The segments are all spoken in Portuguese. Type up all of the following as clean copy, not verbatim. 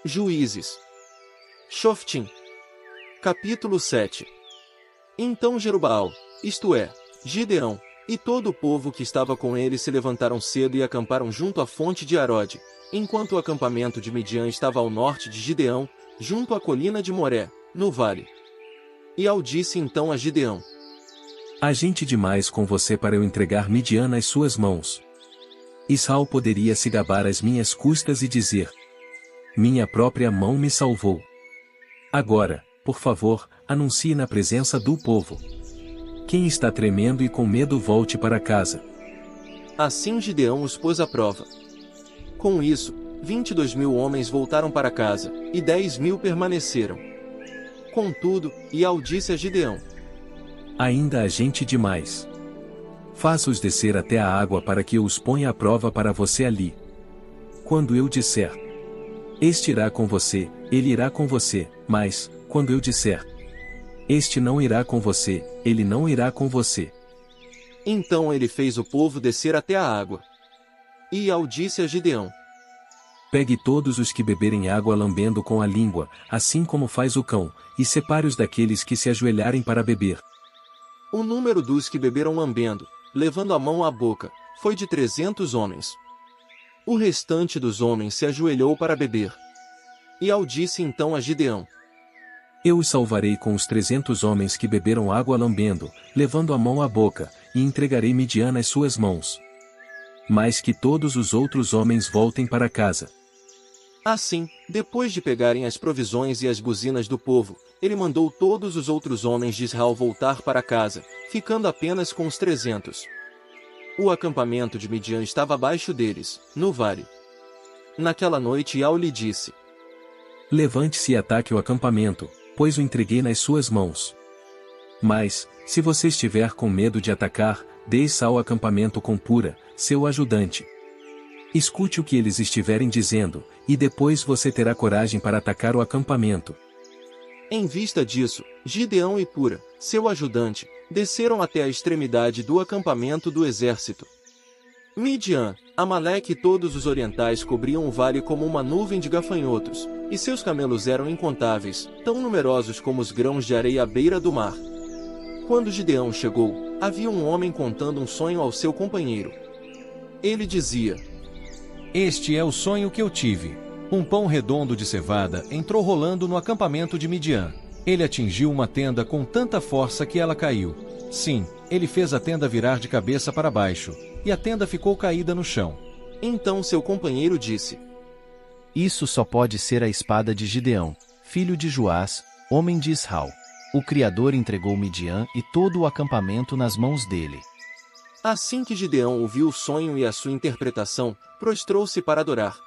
Juízes. Shoftim. Capítulo 7. Então Jerubaal, isto é, Gideão, e todo o povo que estava com ele se levantaram cedo e acamparam junto à fonte de Arode, enquanto o acampamento de Midian estava ao norte de Gideão, junto à colina de Moré, no vale. E Al disse então a Gideão: Há gente demais com você para eu entregar Midian nas suas mãos. Israel poderia se gabar às minhas custas e dizer: minha própria mão me salvou. Agora, por favor, anuncie na presença do povo. Quem está tremendo e com medo volte para casa. Assim Gideão os pôs à prova. Com isso, 22.000 homens voltaram para casa, e 10.000 permaneceram. Contudo, Ial disse a Gideão: ainda há gente demais. Faça-os descer até a água para que eu os ponha à prova para você ali. Quando eu disser: este irá com você, ele irá com você, mas, quando eu disser: este não irá com você, ele não irá com você. Então ele fez o povo descer até a água. E Ial disse a Gideão: pegue todos os que beberem água lambendo com a língua, assim como faz o cão, e separe-os daqueles que se ajoelharem para beber. O número dos que beberam lambendo, levando a mão à boca, foi de 300 homens. O restante dos homens se ajoelhou para beber. Ial disse então a Gideão: eu os salvarei com os 300 homens que beberam água lambendo, levando a mão à boca, e entregarei Midian nas suas mãos. Mas que todos os outros homens voltem para casa. Assim, depois de pegarem as provisões e as buzinas do povo, ele mandou todos os outros homens de Israel voltar para casa, ficando apenas com os 300. O acampamento de Midian estava abaixo deles, no vale. Naquela noite Ial lhe disse: levante-se e ataque o acampamento, pois o entreguei nas suas mãos. Mas, se você estiver com medo de atacar, desça ao acampamento com Pura, seu ajudante. Escute o que eles estiverem dizendo, e depois você terá coragem para atacar o acampamento. Em vista disso, Gideão e Pura, seu ajudante, desceram até a extremidade do acampamento do exército. Midian, Amaleque e todos os orientais cobriam o vale como uma nuvem de gafanhotos, e seus camelos eram incontáveis, tão numerosos como os grãos de areia à beira do mar. Quando Gideão chegou, havia um homem contando um sonho ao seu companheiro. Ele dizia: este é o sonho que eu tive. Um pão redondo de cevada entrou rolando no acampamento de Midian. Ele atingiu uma tenda com tanta força que ela caiu. Sim, ele fez a tenda virar de cabeça para baixo, e a tenda ficou caída no chão. Então seu companheiro disse: isso só pode ser a espada de Gideão, filho de Joás, homem de Israel. O Criador entregou Midian e todo o acampamento nas mãos dele. Assim que Gideão ouviu o sonho e a sua interpretação, prostrou-se para adorar.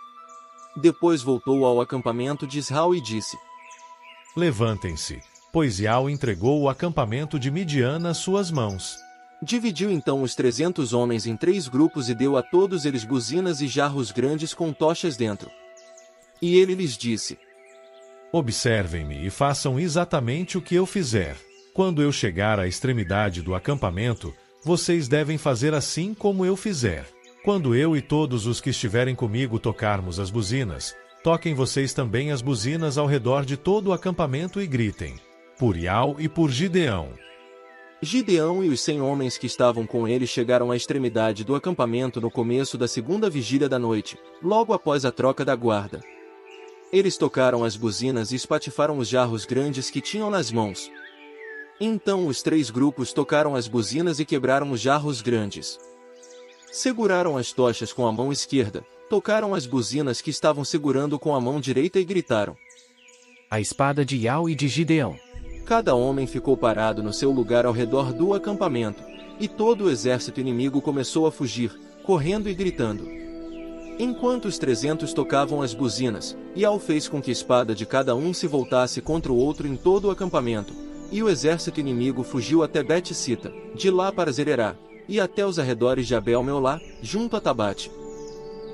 Depois voltou ao acampamento de Israel e disse: levantem-se, pois Ial entregou o acampamento de Midian nas suas mãos. Dividiu então os 300 homens em 3 grupos e deu a todos eles buzinas e jarros grandes com tochas dentro. E ele lhes disse: observem-me e façam exatamente o que eu fizer. Quando eu chegar à extremidade do acampamento, vocês devem fazer assim como eu fizer. Quando eu e todos os que estiverem comigo tocarmos as buzinas, toquem vocês também as buzinas ao redor de todo o acampamento e gritem: por Ial e por Gideão. Gideão e os 100 homens que estavam com ele chegaram à extremidade do acampamento no começo da segunda vigília da noite, logo após a troca da guarda. Eles tocaram as buzinas e espatifaram os jarros grandes que tinham nas mãos. Então os 3 grupos tocaram as buzinas e quebraram os jarros grandes. Seguraram as tochas com a mão esquerda, tocaram as buzinas que estavam segurando com a mão direita e gritaram: a espada de Ial e de Gideão. Cada homem ficou parado no seu lugar ao redor do acampamento, e todo o exército inimigo começou a fugir, correndo e gritando. Enquanto os 300 tocavam as buzinas, Ial fez com que a espada de cada um se voltasse contra o outro em todo o acampamento, e o exército inimigo fugiu até Bet-Sita, de lá para Zererá, e até os arredores de Abel-Meolá, junto a Tabate.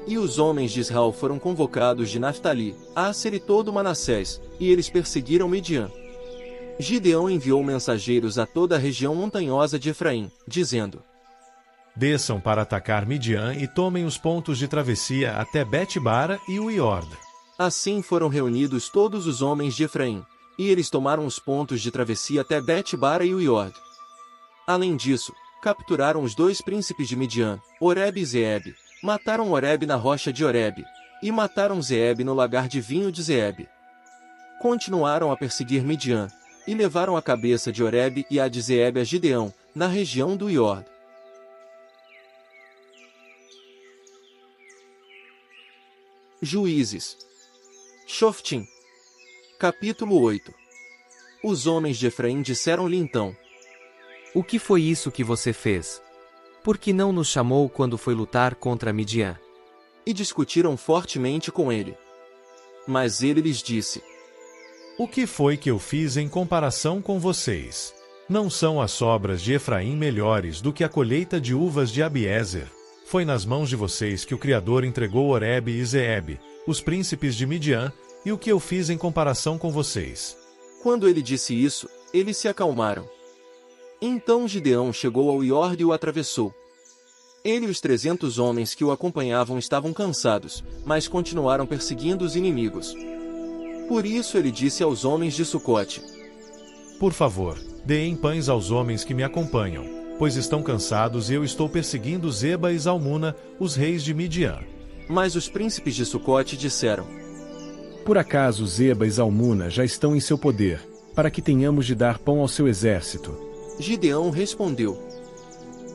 E os homens de Israel foram convocados de Naftali, Asser e todo Manassés, e eles perseguiram Midian. Gideão enviou mensageiros a toda a região montanhosa de Efraim, dizendo: desçam para atacar Midian e tomem os pontos de travessia até Bet-Bara e o Iord. Assim foram reunidos todos os homens de Efraim, e eles tomaram os pontos de travessia até Bet-bara e Uiord. Além disso, capturaram os 2 príncipes de Midian, Oreb e Zeeb, mataram Oreb na rocha de Oreb, e mataram Zeeb no lagar de vinho de Zeeb. Continuaram a perseguir Midian, e levaram a cabeça de Oreb e a de Zeeb a Gideão, na região do Uiord. Juízes. Shoftim. Capítulo 8. Os homens de Efraim disseram-lhe então: O que foi isso que você fez? Por que não nos chamou quando foi lutar contra Midian? E discutiram fortemente com ele. Mas ele lhes disse: O que foi que eu fiz em comparação com vocês? Não são as sobras de Efraim melhores do que a colheita de uvas de Abiezer? Foi nas mãos de vocês que o Criador entregou Oreb e Zeeb, os príncipes de Midian, e o que eu fiz em comparação com vocês? Quando ele disse isso, eles se acalmaram. Então Gideão chegou ao Uiord e o atravessou. Ele e os 300 homens que o acompanhavam estavam cansados, mas continuaram perseguindo os inimigos. Por isso ele disse aos homens de Sucote: Por favor, deem pães aos homens que me acompanham, pois estão cansados e eu estou perseguindo Zeba e Zalmuna, os reis de Midian. Mas os príncipes de Sucote disseram: Por acaso Zeba e Zalmuna já estão em seu poder, para que tenhamos de dar pão ao seu exército? Gideão respondeu: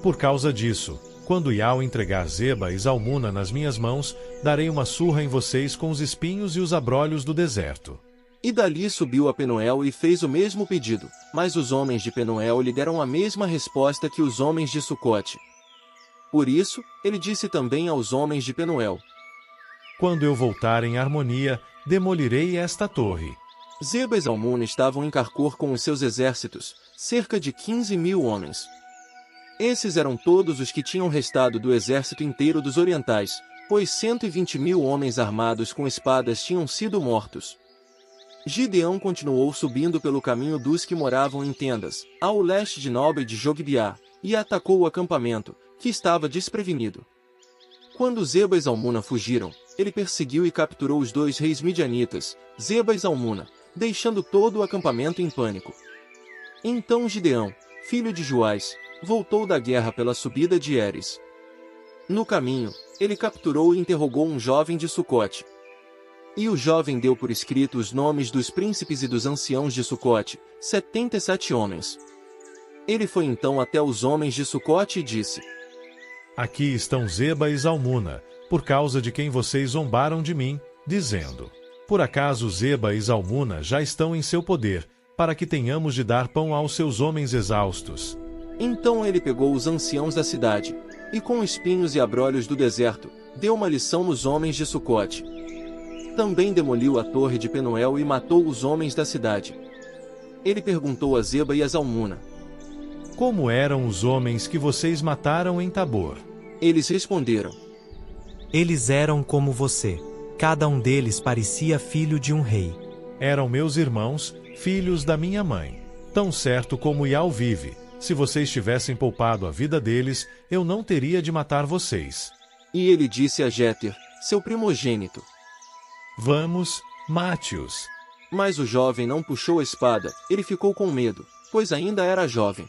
Por causa disso, quando Iau entregar Zeba e Zalmuna nas minhas mãos, darei uma surra em vocês com os espinhos e os abrolhos do deserto. E dali subiu a Penuel e fez o mesmo pedido, mas os homens de Penuel lhe deram a mesma resposta que os homens de Sucote. Por isso, ele disse também aos homens de Penuel: Quando eu voltar em harmonia, demolirei esta torre. Zeba e Zalmuna estavam em Carcor com os seus exércitos, cerca de 15.000 homens. Esses eram todos os que tinham restado do exército inteiro dos orientais, pois 120.000 homens armados com espadas tinham sido mortos. Gideão continuou subindo pelo caminho dos que moravam em tendas, ao leste de Nob de Jogbiá, e atacou o acampamento, que estava desprevenido. Quando Zeba e Zalmuna fugiram, ele perseguiu e capturou os 2 reis midianitas, Zeba e Zalmuna, deixando todo o acampamento em pânico. Então Gideão, filho de Joás, voltou da guerra pela subida de Eres. No caminho, ele capturou e interrogou um jovem de Sucote. E o jovem deu por escrito os nomes dos príncipes e dos anciãos de Sucote, 77 homens. Ele foi então até os homens de Sucote e disse: Aqui estão Zeba e Zalmuna, por causa de quem vocês zombaram de mim, dizendo: Por acaso Zeba e Zalmuna já estão em seu poder, para que tenhamos de dar pão aos seus homens exaustos. Então ele pegou os anciãos da cidade, e com espinhos e abrolhos do deserto, deu uma lição nos homens de Sucote. Também demoliu a torre de Penuel e matou os homens da cidade. Ele perguntou a Zeba e a Zalmuna: Como eram os homens que vocês mataram em Tabor? Eles responderam: Eles eram como você. Cada um deles parecia filho de um rei. Eram meus irmãos, filhos da minha mãe. Tão certo como Iau vive, se vocês tivessem poupado a vida deles, eu não teria de matar vocês. E ele disse a Jéter, seu primogênito: Vamos, mate-os. Mas o jovem não puxou a espada, ele ficou com medo, pois ainda era jovem.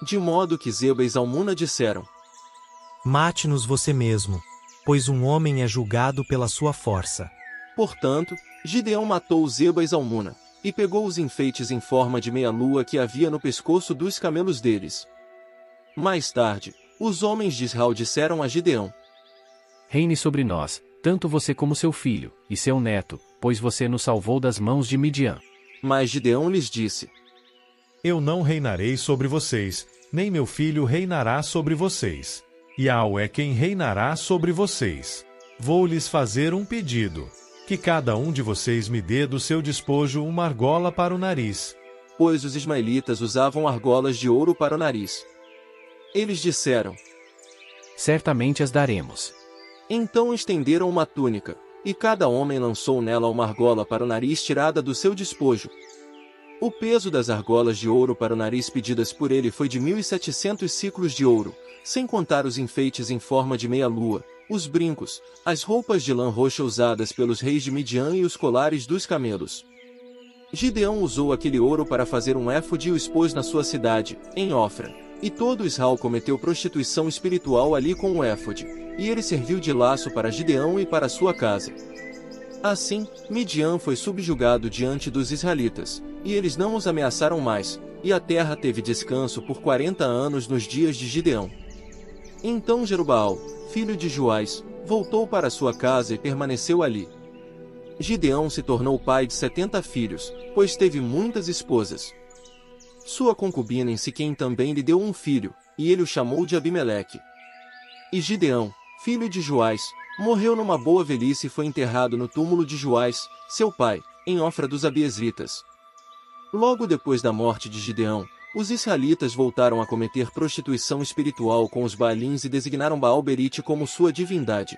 De modo que Zeba e Zalmuna disseram: Mate-nos você mesmo, pois um homem é julgado pela sua força. Portanto, Gideão matou Zeba e Zalmuna, e pegou os enfeites em forma de meia-lua que havia no pescoço dos camelos deles. Mais tarde, os homens de Israel disseram a Gideão: Reine sobre nós, tanto você como seu filho, e seu neto, pois você nos salvou das mãos de Midian. Mas Gideão lhes disse: Eu não reinarei sobre vocês, nem meu filho reinará sobre vocês. Iau é quem reinará sobre vocês. Vou-lhes fazer um pedido: que cada um de vocês me dê do seu despojo uma argola para o nariz. Pois os ismaelitas usavam argolas de ouro para o nariz. Eles disseram: Certamente as daremos. Então estenderam uma túnica, e cada homem lançou nela uma argola para o nariz tirada do seu despojo. O peso das argolas de ouro para o nariz pedidas por ele foi de 1.700 siclos de ouro, sem contar os enfeites em forma de meia-lua, os brincos, as roupas de lã roxa usadas pelos reis de Midian e os colares dos camelos. Gideão usou aquele ouro para fazer um éfode e o expôs na sua cidade, em Ofra. E todo Israel cometeu prostituição espiritual ali com o éfode, e ele serviu de laço para Gideão e para sua casa. Assim, Midian foi subjugado diante dos israelitas, e eles não os ameaçaram mais, e a terra teve descanso por 40 anos nos dias de Gideão. Então Jerubaal, filho de Joás, voltou para sua casa e permaneceu ali. Gideão se tornou pai de 70 filhos, pois teve muitas esposas. Sua concubina em Siquém também lhe deu um filho, e ele o chamou de Abimeleque. E Gideão, filho de Joás, morreu numa boa velhice e foi enterrado no túmulo de Joás, seu pai, em Ofra dos Abiezritas. Logo depois da morte de Gideão, os israelitas voltaram a cometer prostituição espiritual com os Baalins e designaram Baal-Berite como sua divindade.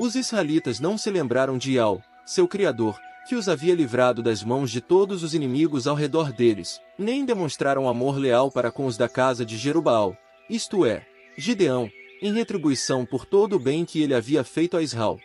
Os israelitas não se lembraram de Ial, seu criador, que os havia livrado das mãos de todos os inimigos ao redor deles, nem demonstraram amor leal para com os da casa de Jerubaal, isto é, Gideão, em retribuição por todo o bem que ele havia feito a Israel.